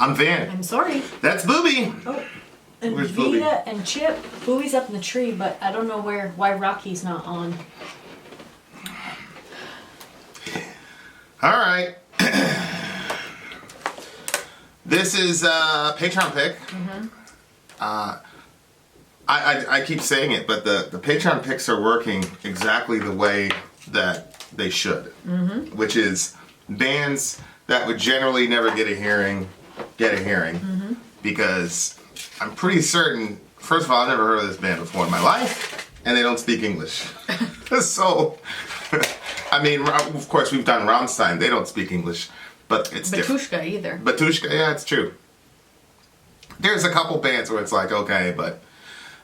I'm Vin. I'm sorry. That's Booby. Oh, and Where's Vita Booby? and Chip. Booby's up in the tree, but I don't know why Rocky's not on. All right. This is a Patreon pick. I keep saying it, but the Patreon picks are working exactly the way that they should, which is bands that would generally never get a hearing, because I'm pretty certain, first of all, I've never heard of this band before in my life, and they don't speak English. So, I mean, of course, we've done Rammstein, they don't speak English, but it's different. Batushka either. Batushka, yeah, it's true. There's a couple bands where it's like, okay, but,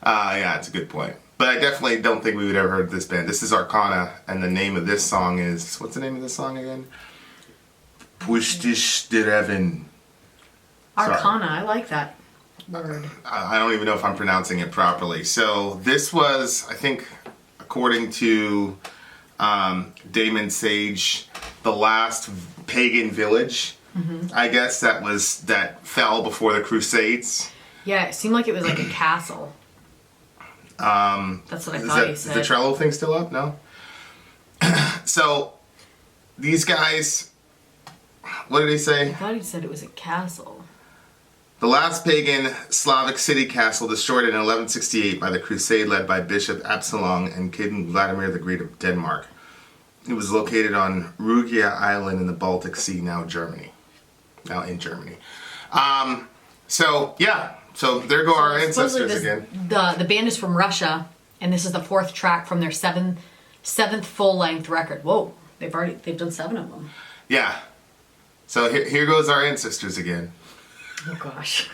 yeah, it's a good point. But I definitely don't think we would ever heard of this band. This is ARKONA, and the name of this song is, what's the name of this song again? Pustyh Dereven. ARKONA, I like that word. I don't even know if I'm pronouncing it properly. So this was, I think, according to Damon Sage, the last pagan village, I guess, that fell before the Crusades. Yeah, it seemed like it was like a castle. That's what I thought he said. Is the Trello thing still up? No? So, these guys, what did he say? I thought he said it was a castle. The last pagan Slavic city castle destroyed in 1168 by the crusade led by Bishop Absalon and King Vladimir the Great of Denmark. It was located on Rugia Island in the Baltic Sea, now in Germany. So, yeah. So there go our ancestors again. The band is from Russia, and this is the 4th track from their seventh full-length record. Whoa, they've done 7 of them. Yeah. So here goes our ancestors again. Oh gosh.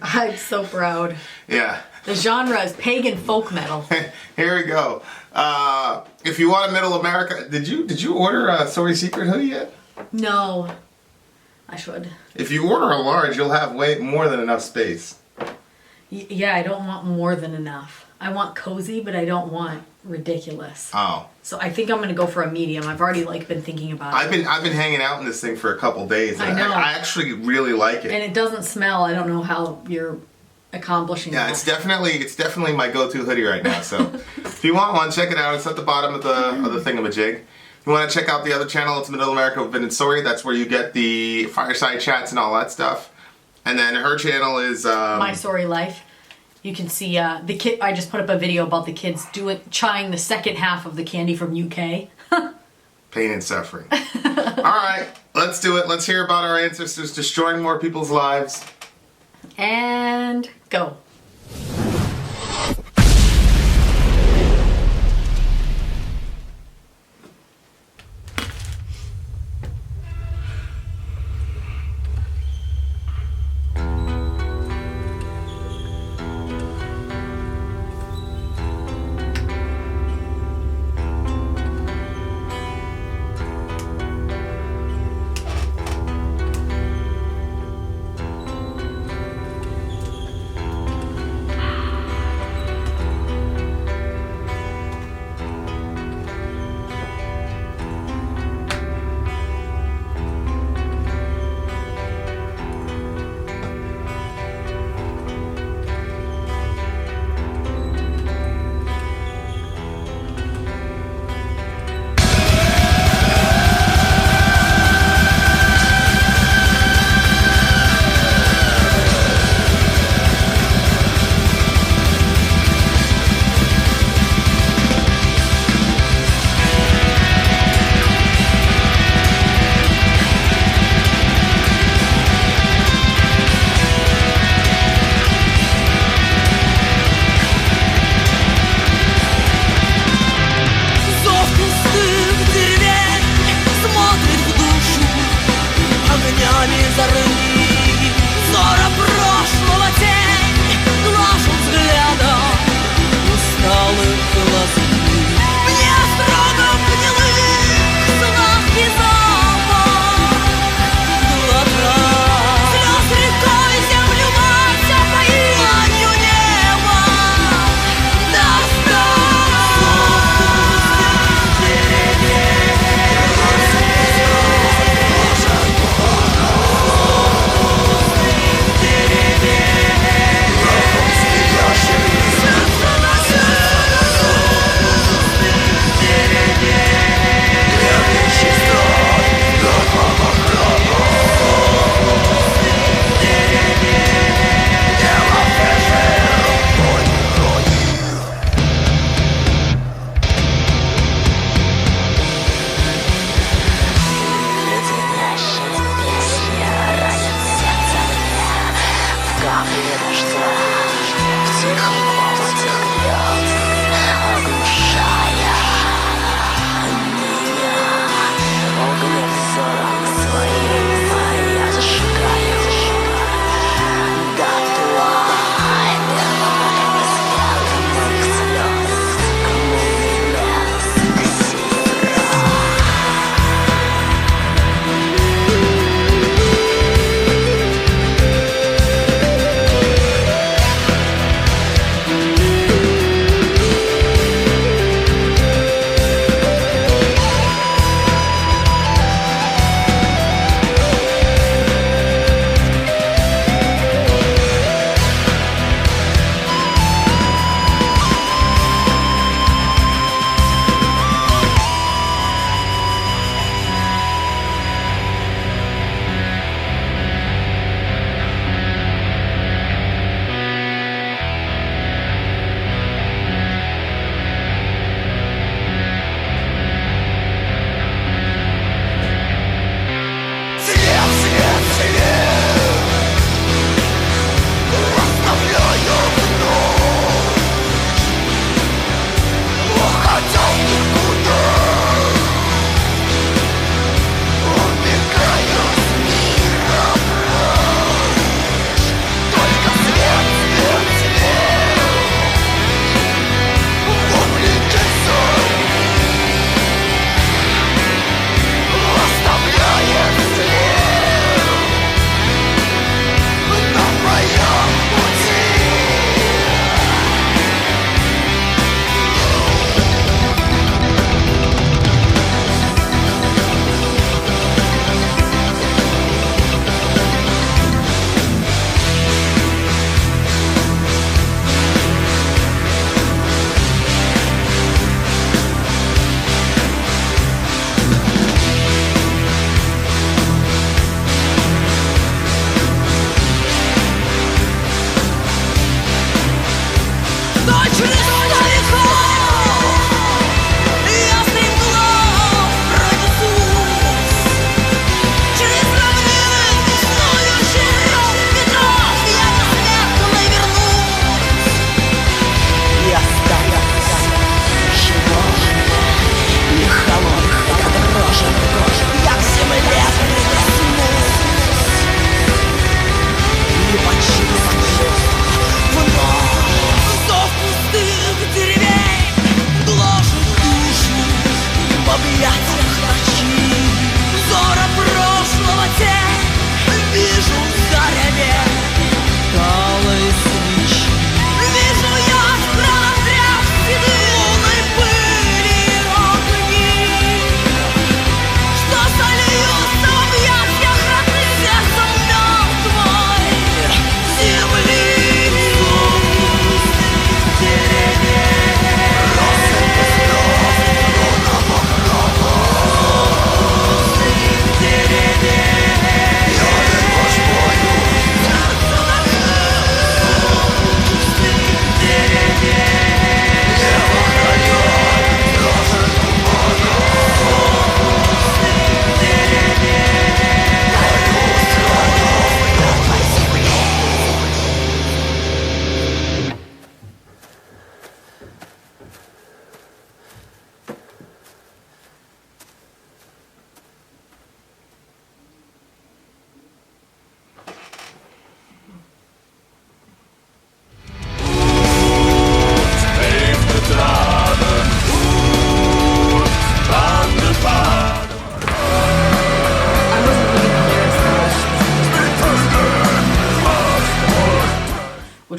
I'm so proud. Yeah. The genre is pagan folk metal. Here we go. If you want a Middle America, did you order a Sori Secret hoodie yet? No. I should. If you order a large, you'll have way more than enough space. Yeah, I don't want more than enough. I want cozy, but I don't want ridiculous. Oh. So I think I'm gonna go for a medium. I've already been thinking about it. I've been hanging out in this thing for a couple days. And I know. I actually really like it. And it doesn't smell. I don't know how you're accomplishing that. Yeah, it's definitely my go-to hoodie right now. So if you want one, check it out. It's at the bottom of the thingamajig. If you want to check out the other channel, it's Middle America with Vin and Sori. That's where you get the fireside chats and all that stuff. And then her channel is My Sori Life. You can see the kid. I just put up a video about the kids trying the second half of the candy from UK. Pain and suffering. All right, let's do it. Let's hear about our ancestors destroying more people's lives. And go.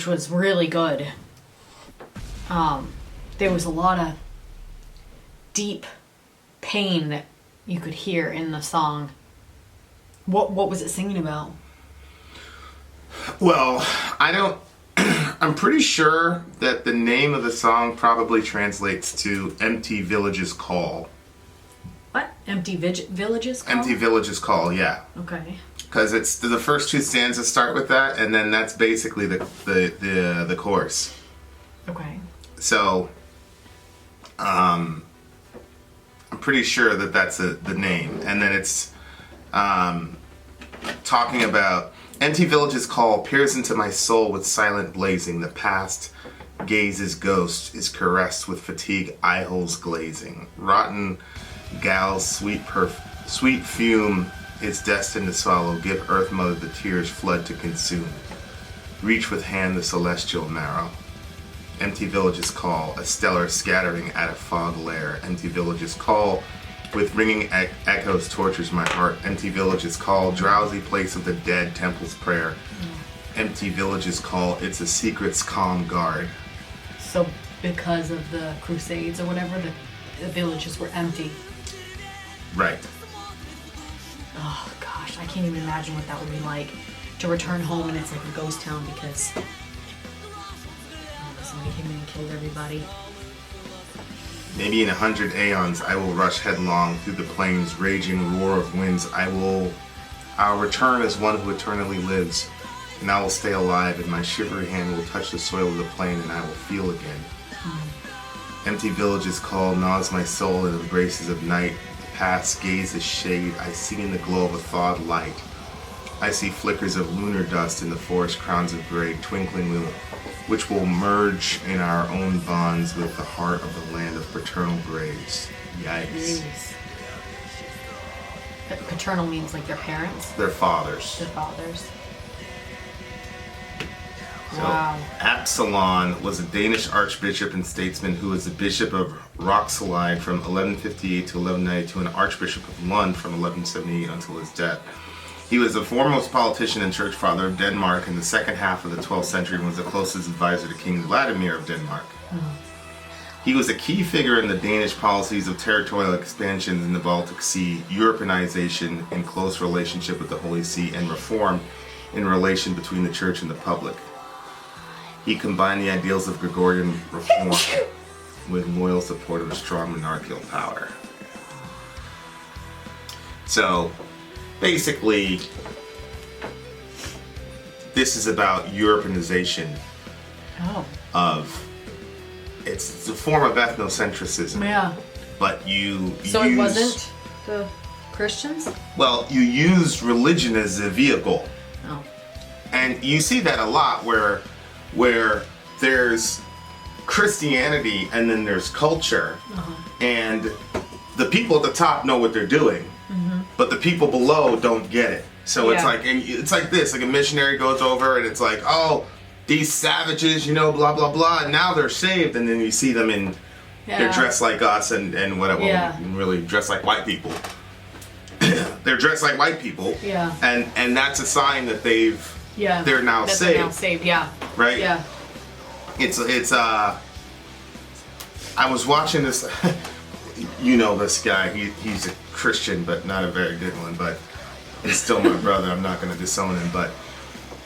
which was really good. There was a lot of deep pain that you could hear in the song. What was it singing about? Well, I'm pretty sure that the name of the song probably translates to Empty Village's Call. What? Empty Village's Call? Empty Village's Call, yeah. Okay. Because it's the first two stanzas start with that, and then that's basically the chorus. Okay. So, I'm pretty sure that that's the name. And then it's talking about empty village's call peers into my soul with silent blazing. The past gazes ghost is caressed with fatigue eye holes glazing. Rotten gal's sweet fume is destined to swallow. Give earth mother the tears flood to consume. Reach with hand the celestial marrow. Empty villages call, a stellar scattering at a fog lair. Empty villages call, with ringing echoes tortures my heart. Empty villages call, drowsy place of the dead, temple's prayer. Empty villages call, it's a secret's calm guard. So because of the Crusades or whatever, the villages were empty. Right. Oh gosh, I can't even imagine what that would be like to return home and it's like a ghost town because somebody came in and killed everybody. Maybe in 100 aeons I will rush headlong through the plains, raging roar of winds. I'll return as one who eternally lives, and I will stay alive, and my shivery hand will touch the soil of the plain, and I will feel again. Empty villages call, gnaws my soul in embraces of night. The past gaze is shade. I see in the glow of a thawed light. I see flickers of lunar dust in the forest crowns of gray, twinkling which will merge in our own bonds with the heart of the land of paternal graves. Yikes. Paternal means like their parents? Their fathers. Their fathers. So, Wow. Absalon was a Danish archbishop and statesman who was the bishop of Roxelide from 1158 to 1192 and archbishop of Lund from 1178 until his death. He was the foremost politician and church father of Denmark in the second half of the 12th century and was the closest advisor to King Vladimir of Denmark. He was a key figure in the Danish policies of territorial expansion in the Baltic Sea, Europeanization in close relationship with the Holy See, and reform in relation between the church and the public. He combined the ideals of Gregorian reform with loyal support of a strong monarchical power. So, basically, this is about Europeanization of, it's a form of ethnocentrism. Yeah. But you So use, it wasn't the Christians? well, you use religion as a vehicle. Oh. And you see that a lot where there's Christianity and then there's culture. And the people at the top know what they're doing. But the people below don't get it. So it's like, and it's like this, like a missionary goes over and it's like, oh, these savages, you know, blah, blah, blah, and now they're saved. And then you see them in, they're dressed like us and whatever, really dressed like white people. They're dressed like white people. Yeah. And that's a sign that they're now saved. They're now saved, yeah. Right? Yeah. It's I was watching this, you know this guy, he's a Christian, but not a very good one, but he's still my brother, I'm not going to disown him, but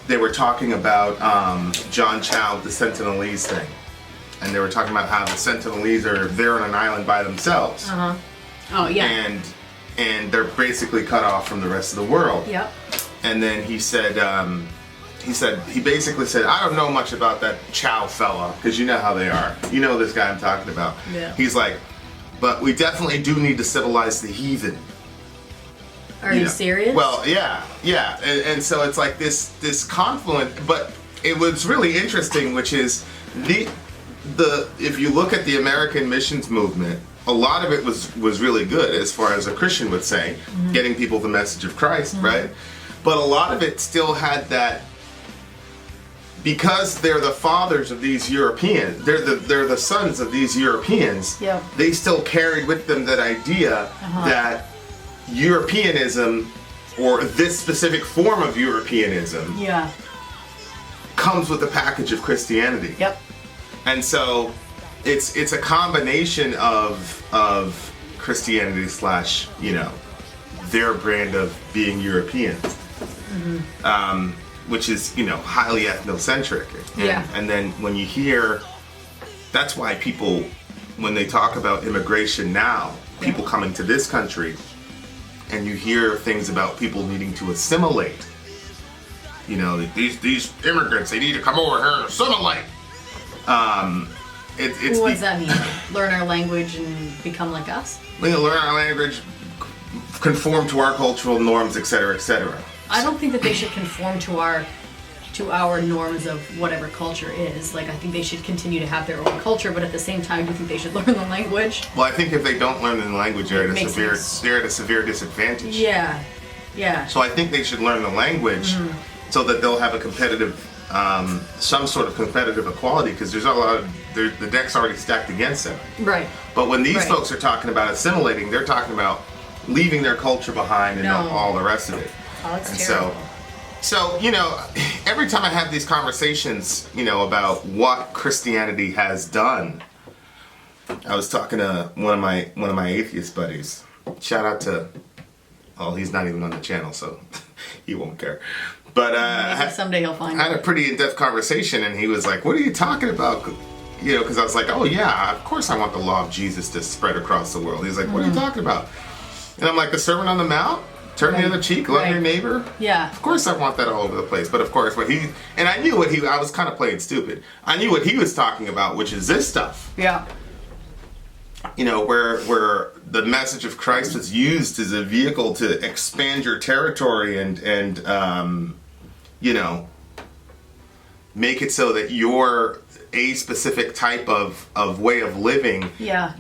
they were talking about John Chow, the Sentinelese thing, and they were talking about how the Sentinelese are there on an island by themselves. Oh, yeah. And they're basically cut off from the rest of the world. Yep. And then he basically said, I don't know much about that Chow fella, because you know how they are. You know this guy I'm talking about. Yeah. He's like, but we definitely do need to civilize the heathen. Are you serious? Well, yeah. And so it's like this confluence, but it was really interesting, which is the if you look at the American missions movement, a lot of it was really good, as far as a Christian would say, getting people the message of Christ, right? But a lot of it still had that, because they're the fathers of these Europeans, they're the sons of these Europeans, they still carried with them that idea that Europeanism, or this specific form of Europeanism, comes with a package of Christianity. Yep. And so it's a combination of Christianity slash, their brand of being European, which is, highly ethnocentric. And then when you hear, that's why people, when they talk about immigration now, people coming to this country, and you hear things about people needing to assimilate. These immigrants, they need to come over here and assimilate. What does that mean? Learn our language and become like us? We need to learn our language, conform to our cultural norms, etc., etc. I don't think that they should conform to our norms of whatever culture is. Like, I think they should continue to have their own culture, but at the same time, do you think they should learn the language? Well, I think if they don't learn the language, they're at a severe disadvantage. Yeah. So I think they should learn the language so that they'll have a competitive, some sort of competitive equality, because there's the deck's already stacked against them. Right. But when these folks are talking about assimilating, they're talking about leaving their culture behind and all the rest of it. Oh, that's terrible. So, every time I have these conversations, about what Christianity has done, I was talking to one of my atheist buddies. Shout out to, he's not even on the channel, so he won't care. But someday he'll find I had a pretty in-depth conversation, and he was like, "What are you talking about?" Because I was like, "Oh yeah, of course I want the law of Jesus to spread across the world." He's like, "What are you talking about?" And I'm like, "The Sermon on the Mount, turn the other cheek, love your neighbor." Yeah. Of course I want that all over the place. But of course, I knew I was kind of playing stupid. I knew what he was talking about, which is this stuff. Yeah. Where the message of Christ was used as a vehicle to expand your territory and make it so that your a specific type of way of living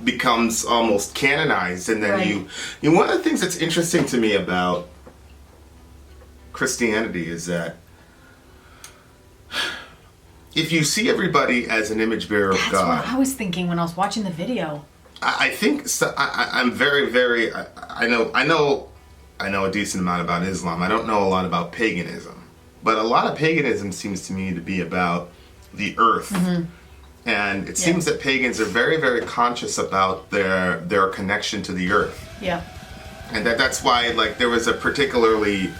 becomes almost canonized. And then one of the things that's interesting to me about Christianity is that if you see everybody as an image bearer of God. That's what I was thinking when I was watching the video. I think I'm very, very. I know a decent amount about Islam. I don't know a lot about paganism, but a lot of paganism seems to me to be about the earth, and it seems that pagans are very, very conscious about their connection to the earth. Yeah, and that's why there was a particularly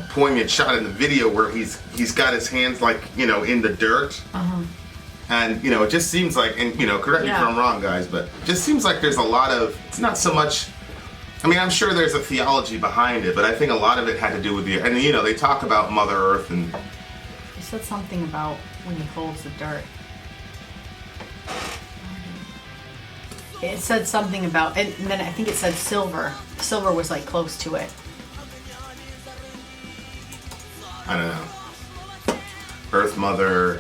poignant shot in the video where he's got his hands in the dirt. And, it just seems like, and, correct me if I'm wrong, guys, but it just seems like there's a lot of, it's not so much, I'm sure there's a theology behind it, but I think a lot of it had to do with and, they talk about Mother Earth and... You said something about when he holds the dirt. It said something about, and then I think it said silver. Silver was, close to it. I don't know. Earth Mother...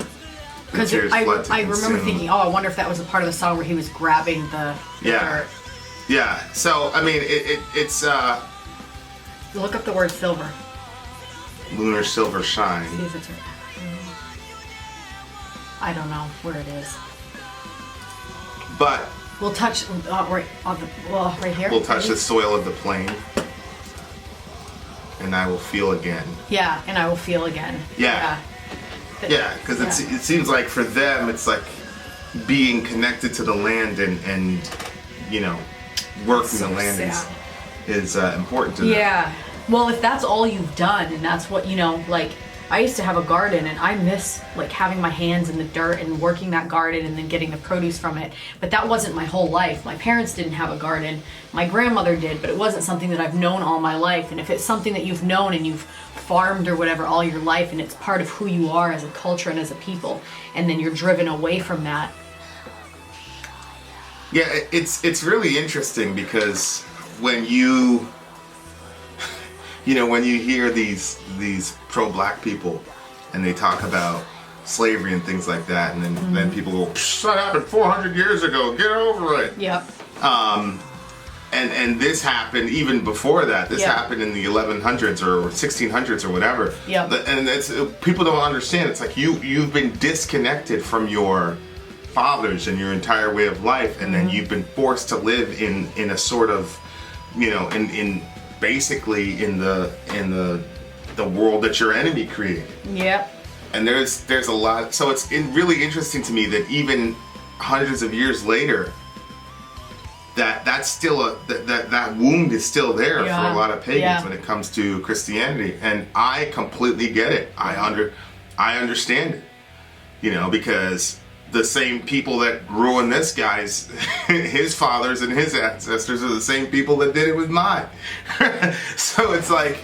Because I remember thinking, I wonder if that was a part of the song where he was grabbing the dirt. Yeah. So, it's... Look up the word silver. Lunar silver shine. See if it's right. I don't know where it is. But... We'll touch right here. We'll touch the soil of the plain. And I will feel again. Yeah, and I will feel again. Yeah. Yeah, because it seems like for them, it's like being connected to the land and working the land is important to them. Yeah. Well, if that's all you've done, and that's what, I used to have a garden, and I miss, having my hands in the dirt and working that garden and then getting the produce from it. But that wasn't my whole life. My parents didn't have a garden. My grandmother did, but it wasn't something that I've known all my life. And if it's something that you've known and you've farmed or whatever all your life, and it's part of who you are as a culture and as a people, and then you're driven away from that. Yeah, it's really interesting because when you hear these pro-black people and they talk about slavery and things like that, and then people go, "That happened 400 years ago. Get over it." Yep. And this happened even before that. This happened in the 1100s or 1600s or whatever. Yep. And it's people don't understand. It's like you've been disconnected from your fathers and your entire way of life, and then you've been forced to live in a sort of, in basically in the world that your enemy created. Yep. And there's a lot. So it's really interesting to me that even hundreds of years later, that's still that wound is still there for a lot of pagans when it comes to Christianity. And I completely get it. I understand it. You know, because the same people that ruined this guy's, his fathers and his ancestors are the same people that did it with mine. So it's like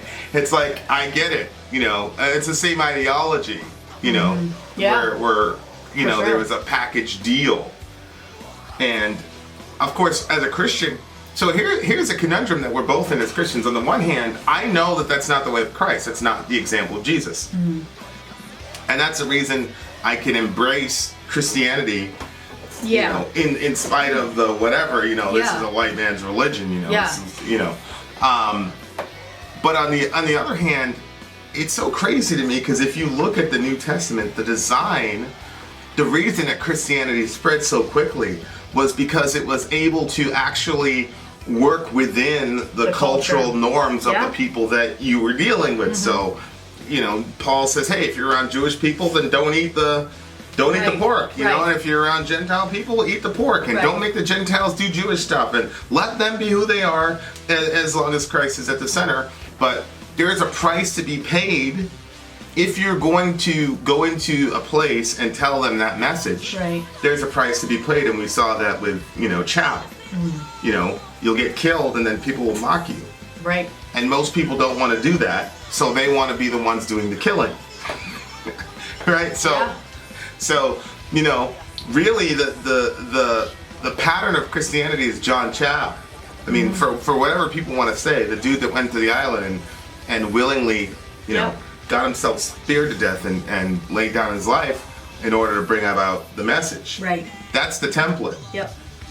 I get it. You know, it's the same ideology. You know, where you know there was a package deal, and of course as a Christian. So here's a conundrum that we're both in as Christians. On the one hand, I know that that's not the way of Christ. That's not the example of Jesus, and that's the reason I can embrace Christianity, you know, in spite of the whatever, you know, this is a white man's religion, you know, this is, you know, but on the other hand, it's so crazy to me because if you look at the New Testament, the design, the reason that Christianity spread so quickly was because it was able to actually work within the cultural norms of the people that you were dealing with. So, you know, Paul says, hey, if you're around Jewish people, then don't eat the pork, you know, and if you're around Gentile people, eat the pork, and don't make the Gentiles do Jewish stuff, and let them be who they are as long as Christ is at the center. But there is a price to be paid if you're going to go into a place and tell them that message. There's a price to be paid, and we saw that with, you know, Chow. You know, you'll get killed, and then people will mock you. And most people don't want to do that, so they want to be the ones doing the killing. So, you know, really the pattern of Christianity is John Chow. I mean, for whatever people want to say, the dude that went to the island and willingly, you know, got himself speared to death and laid down his life in order to bring about the message. That's the template.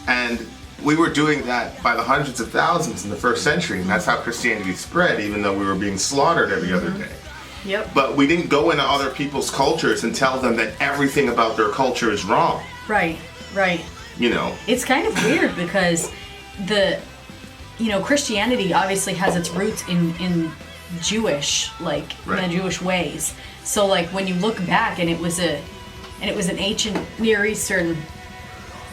And we were doing that by the hundreds of thousands in the first century, and that's how Christianity spread, even though we were being slaughtered every other day. But we didn't go into other people's cultures and tell them that everything about their culture is wrong. You know, it's kind of weird because you know, Christianity obviously has its roots in Jewish, like in the Jewish ways. So like when you look back, and it was an ancient Near Eastern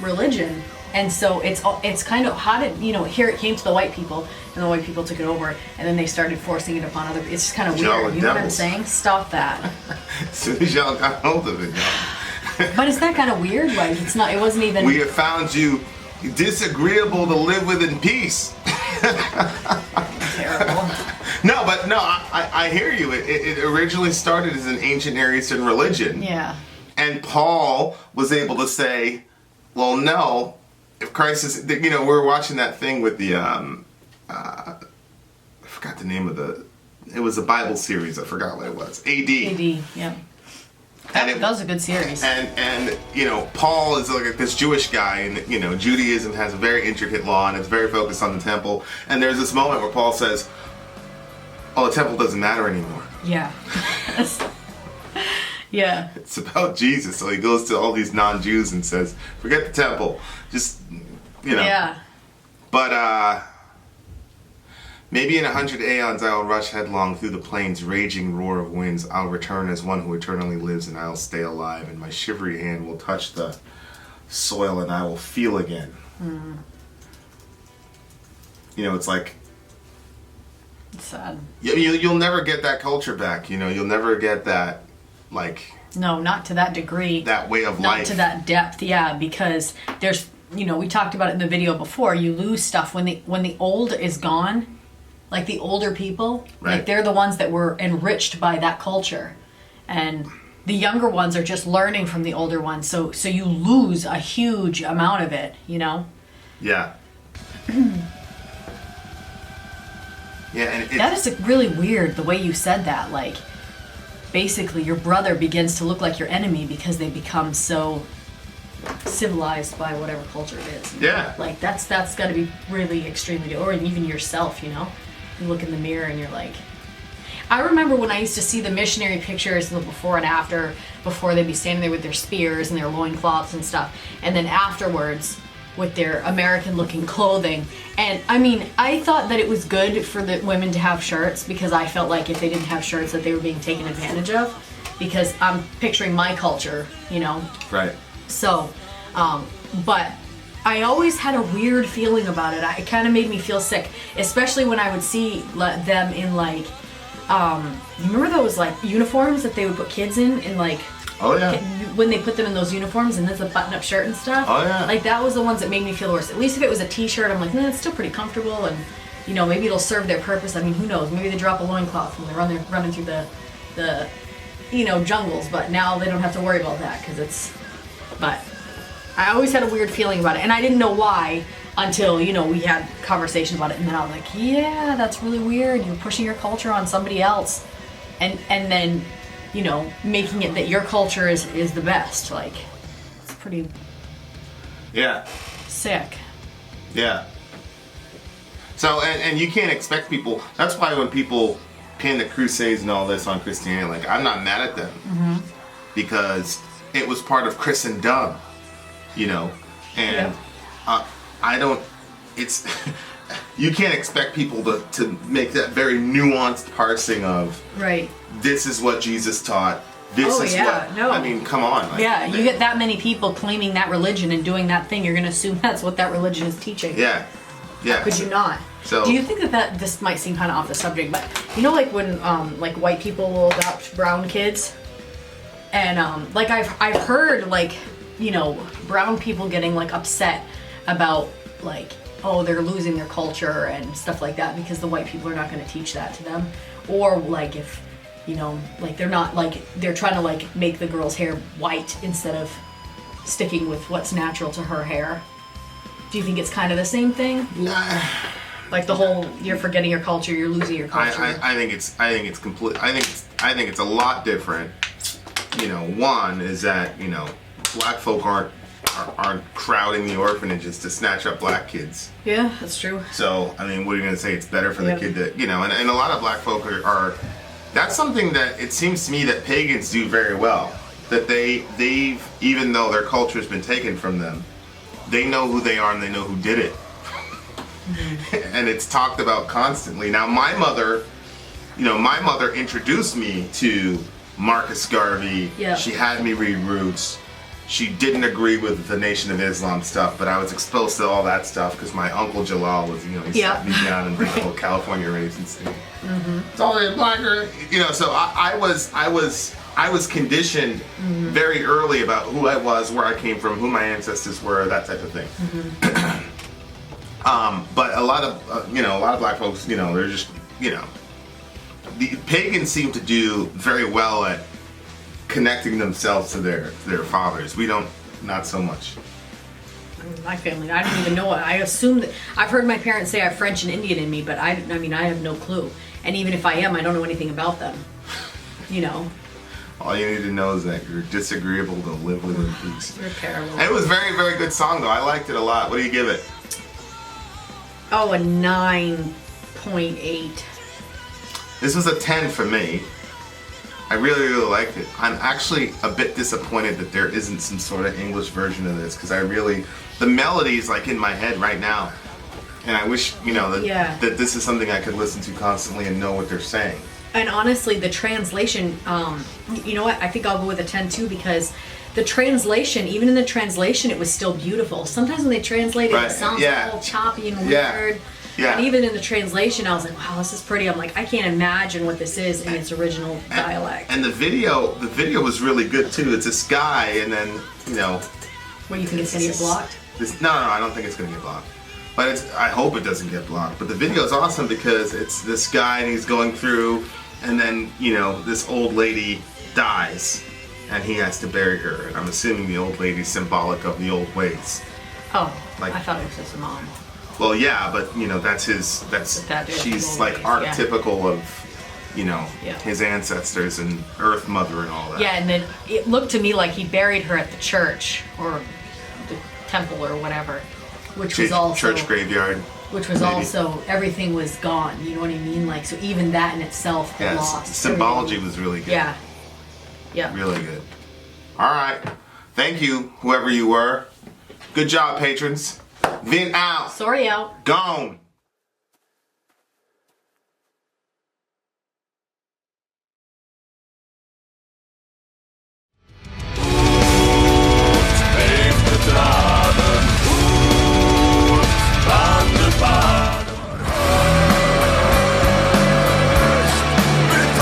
religion. And so it's kind of, how did, you know, here it came to the white people, and the white people took it over, and then they started forcing it upon other people. It's just kind of weird. You know what I'm saying? Stop that. As soon as y'all got hold of it, y'all. But is that kind of weird? Like, it wasn't even... We have found you disagreeable to live with in peace. Terrible. No, I hear you. It originally started as an ancient Near Eastern religion. And Paul was able to say, well, no, if Christ is, you know, we were watching that thing with the, I forgot the name of it was a Bible series, I forgot what it was, AD. That was a good series. And you know, Paul is like this Jewish guy, and you know, Judaism has a very intricate law, and it's very focused on the temple, and there's this moment where Paul says, oh, the temple doesn't matter anymore. It's about Jesus. So he goes to all these non-Jews and says, forget the temple. Just, you know. But maybe in 100 aeons I will rush headlong through the plains, raging roar of winds. I'll return as one who eternally lives, and I'll stay alive, and my shivery hand will touch the soil, and I will feel again. You know, it's like... It's sad. You'll never get that culture back. You know, you'll never get that... Like, no, not to that degree. That way of life. Not to that depth, because there's, you know, we talked about it in the video before. You lose stuff when the old is gone. Like the older people, like they're the ones that were enriched by that culture, and the younger ones are just learning from the older ones. So you lose a huge amount of it, you know. And that is really weird the way you said that, like. Basically, your brother begins to look like your enemy because they become so civilized by whatever culture it is. Like, that's got to be really extremely... Or even yourself, you know? You look in the mirror and you're like... I remember when I used to see the missionary pictures, the before and after, before they'd be standing there with their spears and their loincloths and stuff. And then afterwards, with their American-looking clothing. And, I mean, I thought that it was good for the women to have shirts because I felt like if they didn't have shirts that they were being taken advantage of. because I'm picturing my culture, you know. Right. So, but I always had a weird feeling about it. It kind of made me feel sick, especially when I would see them in like, you remember those like uniforms that they would put kids in like. Oh yeah. When they put them in those uniforms and there's a button-up shirt and stuff. Oh yeah. Like that was the ones that made me feel worse. At least if it was a t-shirt, I'm like, nah, it's still pretty comfortable and, you know, maybe it'll serve their purpose. I mean, who knows? Maybe they drop a loincloth when they're running through the, you know, jungles. But now they don't have to worry about that because it's. But I always had a weird feeling about it, and I didn't know why until, you know, we had conversations about it, and then I was like, yeah, that's really weird. You're pushing your culture on somebody else, and then, you know, making it that your culture is the best. Like, it's pretty. Yeah. Sick. Yeah. So, and you can't expect people. That's why when people pin the Crusades and all this on Christianity, like, I'm not mad at them because it was part of Christendom, you know, and I don't. It's you can't expect people to make that very nuanced parsing of Right. This is what Jesus taught. This is what. No. I mean, come on. Like, Yeah, you get that many people claiming that religion and doing that thing, you're going to assume that's what that religion is teaching. Yeah. Yeah. Could you not? So, do you think that this might seem kind of off the subject, but you know, like when like white people will adopt brown kids, and like I've heard like, you know, brown people getting like upset about like, oh, they're losing their culture and stuff like that because the white people are not going to teach that to them, or like if, you know, like they're not like they're trying to like make the girl's hair white instead of sticking with what's natural to her hair. Do you think it's kind of the same thing? Like the whole, you're forgetting your culture, you're losing your culture. I think it's complete. I think it's a lot different. You know, one is that, you know, black folk aren't crowding the orphanages to snatch up black kids. Yeah, that's true. So I mean, what are you going to say? It's better for the kid to, you know, and a lot of black folk are. That's something that it seems to me that pagans do very well. That they've even though their culture's been taken from them, they know who they are and they know who did it. And it's talked about constantly. Now my mother introduced me to Marcus Garvey. Yeah. She had me read Roots. She didn't agree with the Nation of Islam stuff, but I was exposed to all that stuff because my uncle Jalal was, you know, he sat me down and did the whole California raisins thing. It's all in blacker, you know. So I was conditioned very early about who I was, where I came from, who my ancestors were, that type of thing. But a lot of black folks, you know, they're just, you know, the pagans seem to do very well at connecting themselves to their fathers. We don't, not so much. My family, I don't even know it. I assume that I've heard my parents say I have French and Indian in me, but I mean, I have no clue. And even if I am, I don't know anything about them. You know. All you need to know is that you're disagreeable to live with in peace. You're terrible. It was a very, very good song though. I liked it a lot. What do you give it? Oh, a 9.8. This was a 10 for me. I really, really liked it. I'm actually a bit disappointed that there isn't some sort of English version of this because the melody's like in my head right now. And I wish, you know, that this is something I could listen to constantly and know what they're saying. And honestly, the translation, you know what? I think I'll go with a 10 too because the translation, even in the translation, it was still beautiful. Sometimes when they translate it, it sounds all choppy and weird. Yeah. And even in the translation, I was like, wow, this is pretty. I'm like, I can't imagine what this is in its original dialect. And the video was really good too. It's this guy, and then, you know. What, you think it's going to get blocked? No, I don't think it's going to get blocked. But I hope it doesn't get blocked. But the video is awesome because it's this guy and he's going through, and then, you know, this old lady dies, and he has to bury her. And I'm assuming the old lady's symbolic of the old ways. Oh, like, I thought it was just a mom. Well, yeah, but you know she's like archetypical of, you know, his ancestors and Earth Mother and all that. Yeah, and then it looked to me like he buried her at the church or the temple or whatever, which was also church graveyard. Which was also everything was gone. You know what I mean? Like, so even that in itself, the lost. Symbology was really good. Yeah. Yeah. Really good. All right. Thank you, whoever you were. Good job, patrons. Vin out. Sori out. Gone.